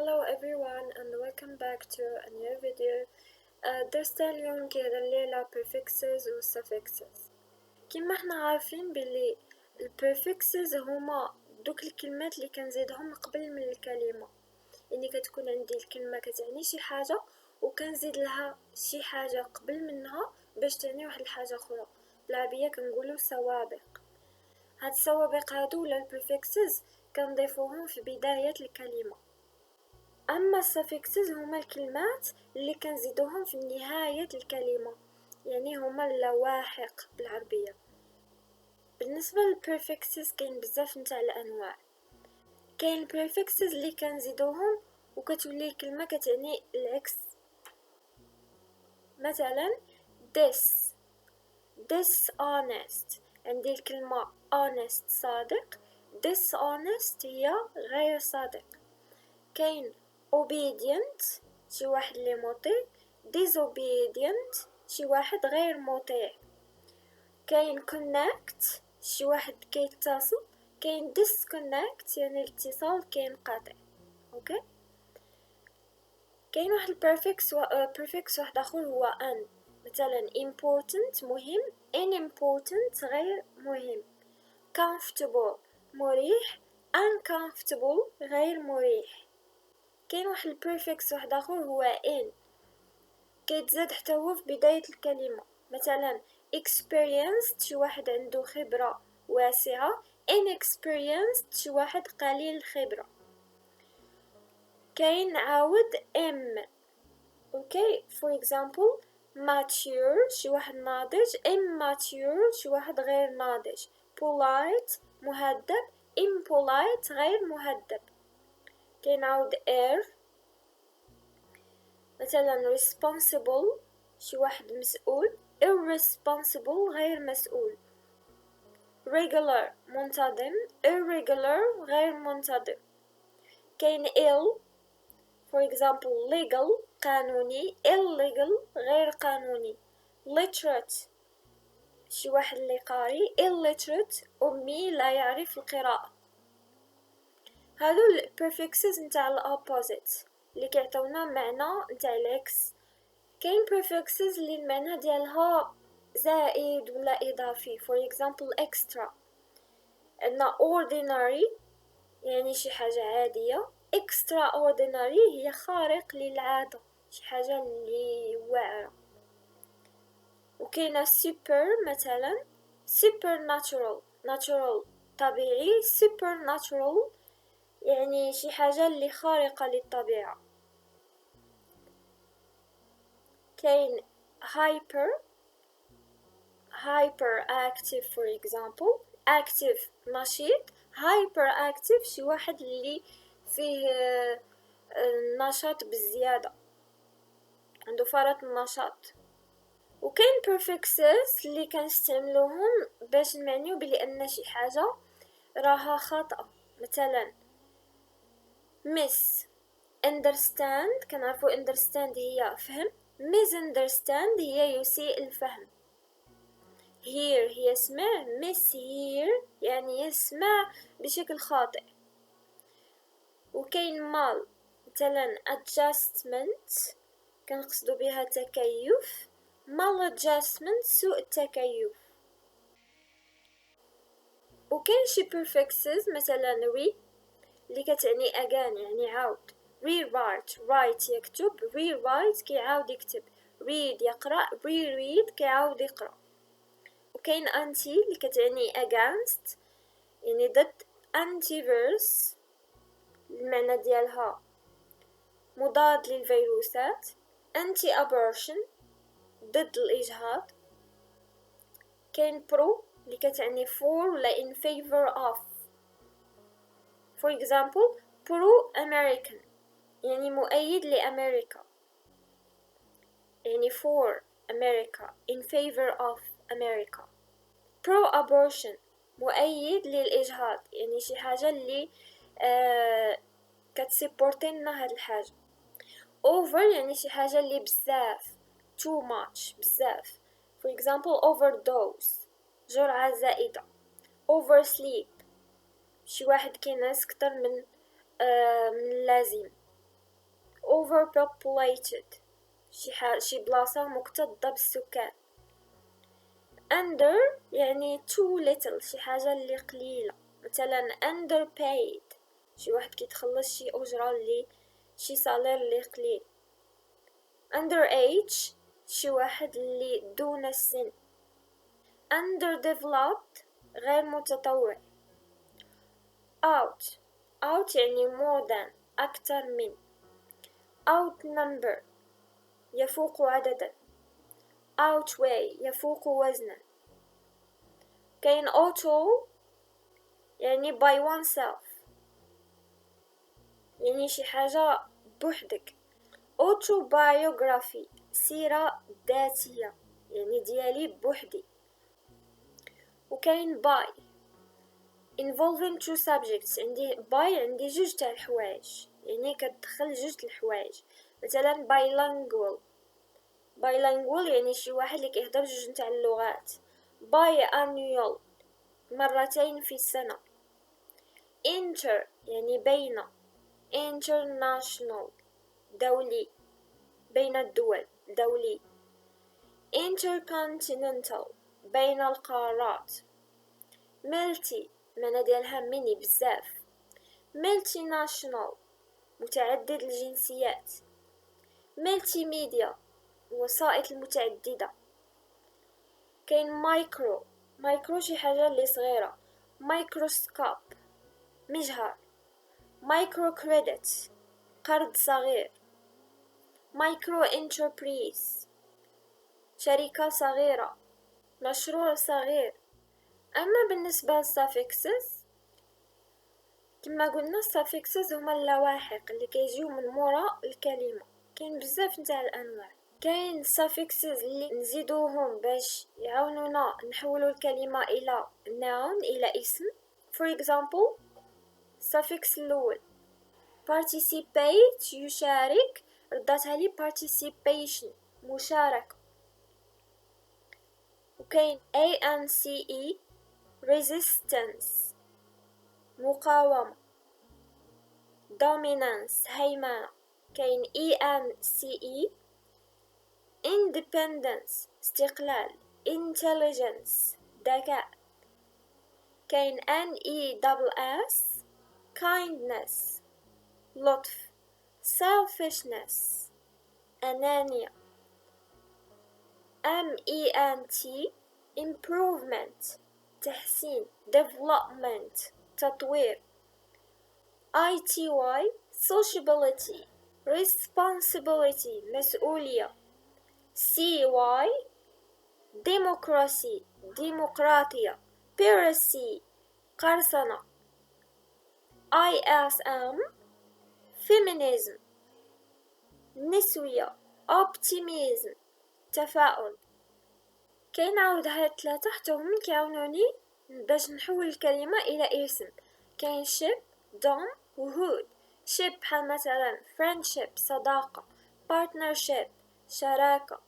Hello everyone and welcome back to a new video. درسنا اليوم كيهضر لي prefixes و suffixes. كيما احنا عارفين بلي prefixes هما دوك الكلمات اللي كنزيدهم قبل من الكلمة، يعني كتكون عندي الكلمة كتعني شي حاجة وكنزيد لها شي حاجة قبل منها باش تعني واحد الحاجة اخرى. بالعربية كنقولو سوابق. هاد السوابق هادو ولا prefixes كنضيفوهم في بداية الكلمة. اما السافيكسز هما الكلمات اللي كنزيدوهم في نهاية الكلمة، يعني هما اللواحق بالعربية. بالنسبة للبريفكسز كاين بزاف نتاع الانواع. كاين البريفكسز اللي كنزيدوهم وكتولي الكلمة كتعني العكس، مثلا dishonest، عندي الكلمة honest صادق، dishonest هي غير صادق. كاين obedient شي واحد اللي مطيع، disobedient شي واحد غير مطيع. كاين connect شي واحد كيتصل، كاين disconnect يعني الاتصال كينقطع. اوكي، كاين واحد prefix واحد اخر هو an، مثلا important مهم، unimportant غير مهم. comfortable مريح، uncomfortable غير مريح. كاين واحد البريفكس واحد اخر هو in، كيتزاد حتى هو في بداية الكلمة، مثلا experienced شي واحد عنده خبرة واسعة، inexperienced شي واحد قليل الخبرة. كاين عاود m. اوكي، for example mature شي واحد ناضج، immature شي واحد غير ناضج، polite مهذب، impolite غير مهذب. كاين عاود air، مثلا responsible شي واحد مسؤول، irresponsible غير مسؤول. regular منتظم، irregular غير منتظم. كاين ill for example legal قانوني، illegal غير قانوني. literate شي واحد اللي قاري، illiterate أمي لا يعرف القراءة. هادو البريفكسز نتاع الأوبوزيت اللي كيعطيونا معنى نتاع العكس. كاين prefixes اللي المعنى ديالها زائد ولا إضافي، for example extra. عندنا ordinary يعني شي حاجة عادية، extraordinary هي خارق للعادة، شي حاجة اللي واعرة. وكاينة super مثلا supernatural، natural طبيعي، supernatural يعني شي حاجة اللي خارقة للطبيعة. كاين hyperactive for example، active نشيط، hyperactive شي واحد اللي فيه نشاط بزيادة، عنده فرط النشاط. وكاين prefixes اللي كنستعملوهم باش نعنيو بلي ان شي حاجة راها خطأ، مثلا miss understand كنعرفو understand هي فهم، misunderstand هي يسيء الفهم. hear هي سمع، mishear يعني يسمع بشكل خاطئ. وكاين mal مثلا adjustment كنقصدو بها تكيف، maladjustment سوء التكيف. وكاين شي prefixes مثلا re اللي كتعني again يعني عاود، rewrite write يكتب، rewrite كيعاود يكتب، read يقرأ، reread كيعاود يقرأ. وكاين anti اللي كتعني against يعني ضد، antivirus المعنى ديالها مضاد للفيروسات، anti abortion ضد الإجهاض. كاين pro اللي كتعني for ولا in favor of، for example pro American يعني مؤيد لأمريكا، يعني for America in favor of America. pro abortion مؤيد للإجهاض يعني شي حاجة اللي كتسيبورتينا هاد الحاجة. over يعني شي حاجة اللي بزاف، too much بزاف، for example overdose جرعة زائدة. oversleep شي واحد كينعس كتر من اللازم. overpopulated شي بلاصة مكتظة بالسكان. under يعني too little شي حاجة اللي قليلة، مثلا underpaid شي واحد كيتخلص شي أجرة اللي شي صالير اللي قليل. underage شي واحد اللي دون السن. underdeveloped غير متطور. out يعني more than أكثر من. outnumber يفوق عددا. outweigh يفوق وزنا. كاين auto يعني by oneself يعني شي حاجة بوحدك. autobiography سيرة ذاتية يعني ديالي بوحدي. وكاين by involving two subjects عندي جوج تاع الحوايج يعني كتدخل جوج الحوايج، مثلا bilingual يعني شي واحد اللي كيهضر جوج نتاع اللغات. biannual مرتين في السنة. inter يعني بين. international دولي بين الدول دولي. intercontinental بين القارات. multi معنى ديالها ميني بزاف. multinational متعدد الجنسيات. multimedia الوسائط المتعددة. كاين مايكرو شي حاجة اللي صغيرة. مايكروسكوب مجهر. مايكرو كريدت قرض صغير. مايكرو انتربريز شركة صغيرة، مشروع صغير. أما بالنسبة للسافكسز كما قلنا السافكسز هما اللواحق اللي كيجيو من مورا الكلمة. كاين بزاف نتاع الأنواع. كاين suffixes اللي نزيدوهم باش يعاونونا نحولو الكلمة إلى noun إلى اسم. for example suffix الأول participate يشارك رداتها لي participation مشاركة. وكاين ance resistance مقاومة. dominance هيمنة. كاين ence independence استقلال. intelligence ذكاء. كاين NESS kindness لطف. selfishness أنانية. MENT improvement تحسين. development تطوير. ITY sociability responsibility مسؤولية. CY democracy ديمقراطية. piracy قرصنة. ISM feminism نسوية. optimism تفاؤل. كاين عاود هاد الثلاثة حتى هما كيعاونوني باش نحول الكلمة إلى اسم. كاين ship dom وhood. ship بحال مثلا friendship صداقة. partnership شراكة.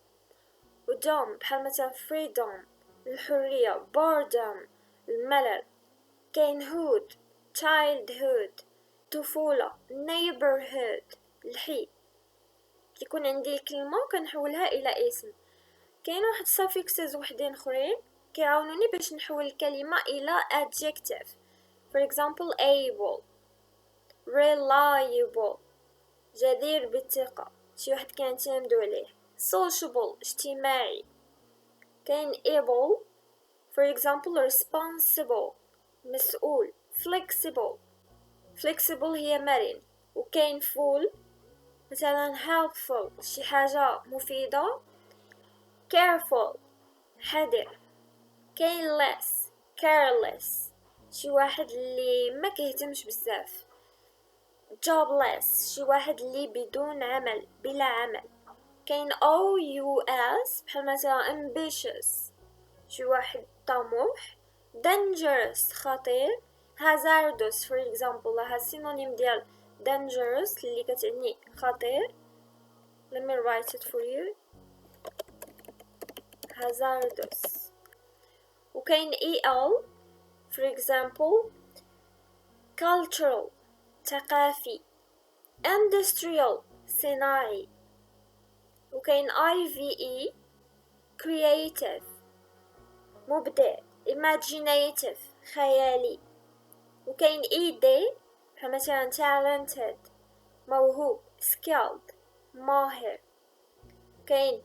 ودوم بحال مثلا freedom الحرية. boredom الملل. كاين hood childhood طفولة. neighborhood الحي. كيكون عندي الكلمة وكنحولها إلى اسم. كاين واحد suffixes وحدين اخرين كيعاونوني باش نحول الكلمة إلى adjective. for example able reliable جدير بالثقة شي واحد كنعتمدو عليه. sociable اجتماعي. كاين able for example responsible مسؤول. flexible هي مرن. وكاين full مثلا helpful شي حاجة مفيدة. careful حذر. كاين less careless شي واحد اللي ما كيهتمش بزاف. jobless شي واحد اللي بدون عمل بلا عمل. كاين OUS بحال مثلا ambitious شي واحد طموح. dangerous خطير. hazardous for example ها synonym ديال dangerous اللي كتعني خطير. let me write it for you hazardous. وكاين EL for example cultural ثقافي. industrial صناعي. وكاين IVE creative مبدع imaginative خيالي. وكاين ED فمثلا talented موهوب skilled ماهر. كاين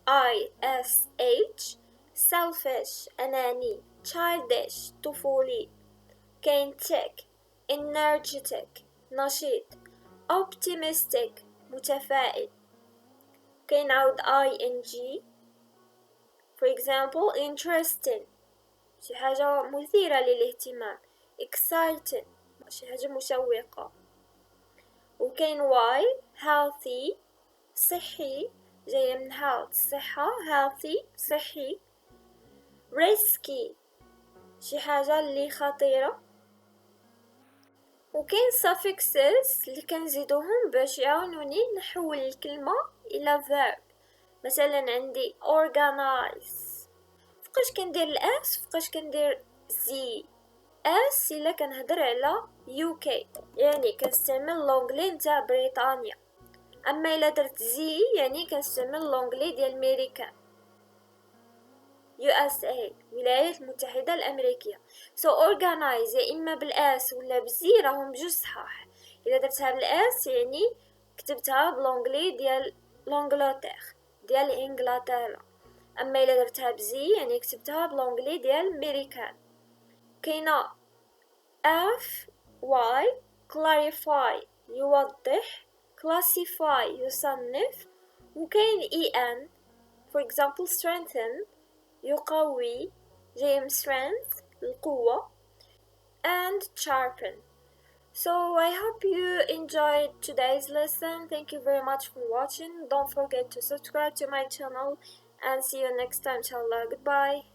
ISH selfish أناني childish طفولي. كاين tech energetic نشيط optimistic متفائل. كاين عاود ING for example interesting شي حاجة مثيرة للاهتمام exciting شي حاجة مشوقة. وكاين Y healthy صحي جاية من health صحة healthy صحي. risky شي حاجة اللي خطيرة. وكاين suffixes اللي كنزيدوهم باش يعاونوني نحول الكلمة إلى verb. مثلا عندي organize فوقاش كندير الاس فوقاش كندير زي. اس الا كنهضر على UK يعني كنستعمل لونغلي نتاع بريطانيا، اما الا درت زي يعني كنستعمل لونغلي ديال ميريكان USA الولايات المتحدة الأمريكية. so organize يا إما بالآس ولا بالزي راهم بجوج صحاح. إلا درتها بالآس يعني كتبتها بلونغلي ديال لونجلتير ديال إنجلترا، أما إلا درتها بزي يعني كتبتها بلونغلي ديال ميريكان. كاينة FY clarify يوضح classify يصنف. وكاين EN for example strengthen يقوي جاي من strength القوة and sharpen. So I hope you enjoyed today's lesson. Thank you very much for watching. Don't forget to subscribe to my channel and see you next time inshallah. Goodbye.